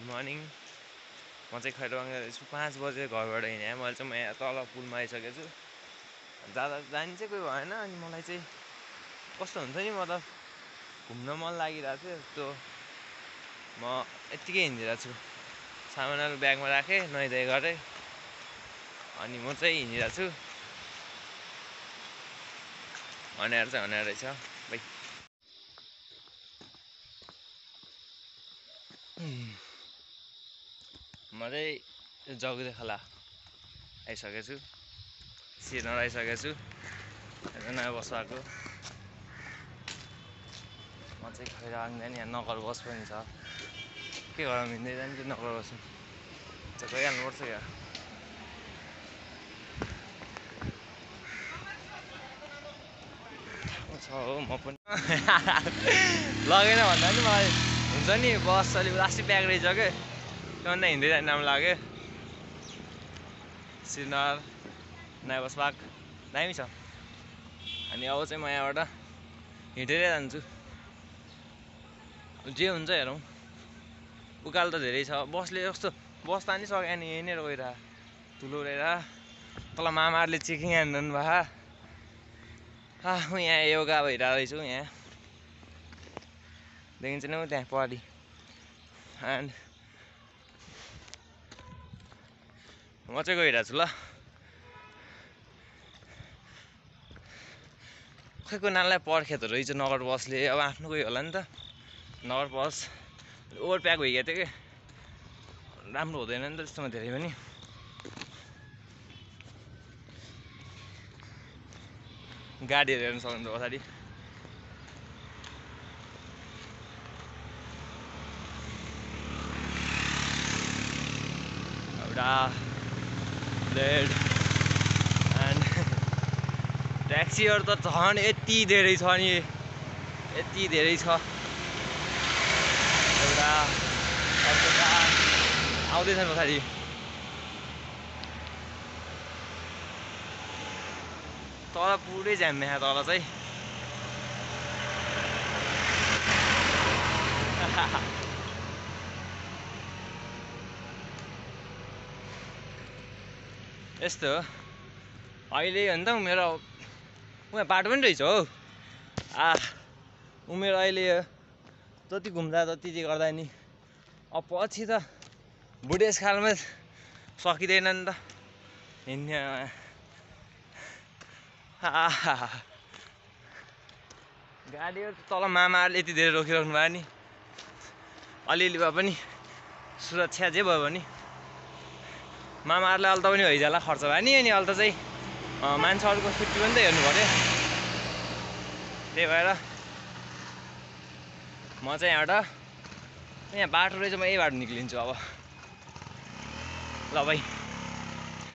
morning म चाहिँ खैरवाङ जाँदैछु 5 बजे घरबाट हिँडेँ मैले चाहिँ म यहाँ तल पुलमा आइसकेको छु जाने चाहिँ कोही भएन अनि मलाई चाहिँ कस्तो हुन्छ नि मतलब घुम्न मन लागिरहेको थियो त्यो म यत्तिकै हिँडिरहेको छु सामानहरू ब्यागमा राखेँ नुहाइधुवाइ गरेँ अनि म चाहिँ हिँडिरहेको छु अनाएर चाहिँ अनाएर रहेछ भाइ म चाहिँ जगुदे खोला आइसकेको छु सिरनर आइसकेको छु नयाँ बस आएको म चाहिँ खैरवाङ जाने यहाँ नगर बस पनि छ के गरौँ हिँड्दै जाने कि नगर बस चाहिँ गइहाल्नुपर्छ क्या छ हो म पनि लगेन भन्दा नि मलाई हुन्छ नि बस अलिक लास्टै प्याक रहेछ क्या त्योभन्दा हिँड्दै जाने राम्रो लाग्यो सिरनर नयाँ बस पार्क दामी छ अनि अब चाहिँ म यहाँबाट हिँडेरै जान्छु जे हुन्छ हेरौँ उकालो त धेरै छ बसले कस्तो बस तानी सक्यो नि यहीँनिर गइरह ठुलो रहेर तल मामाहरूले चेकिङ हान्नु भए म यहाँ योगा भइरहेको रहेछु यहाँ देखिन्छ नि त्यहाँ पहाडी एन्ड म चाहिँ गइरहेको छु ल खै को नानीलाई पर्खेको रहेछ नगर बसले अब आफ्नो गयो होला नि त नगर बस ओभर प्याक भइगएको थियो कि राम्रो हुँदैन नि त त्यस्तोमा धेरै पनि गाडीहरू हेर्न सक्नुहुन्छ पछाडि एउटा रेड एन्ड ट्याक्सीहरू त झन् यति धेरै छ नि यति धेरै छ एउटा आउँदैछन् पछाडि तल पुरै जाम यहाँ तल चाहिँ यस्तो हो अहिले हो नि त मेरो उहाँ बाटो पनि रहेछ हौ उमेर अहिले जति घुम्दा जति जे गर्दा नि अब पछि त बुढेसकालमा सकिँदैन नि त हिँड्ने गाडीहरू तल मामाहरूले यति धेरै रोकिराख्नु भयो नि अलिअलि भए पनि सुरक्षा जे भयो भने मामाहरूलाई अहिले त पनि हैजाला खर्च भयो नि अनि अहिले त चाहिँ मान्छेहरूको छुट्टी पनि त हेर्नु पऱ्यो त्यही भएर म चाहिँ यहाँ बाटो रहेछ म यही बाटो निक्लिन्छु अब ल भाइ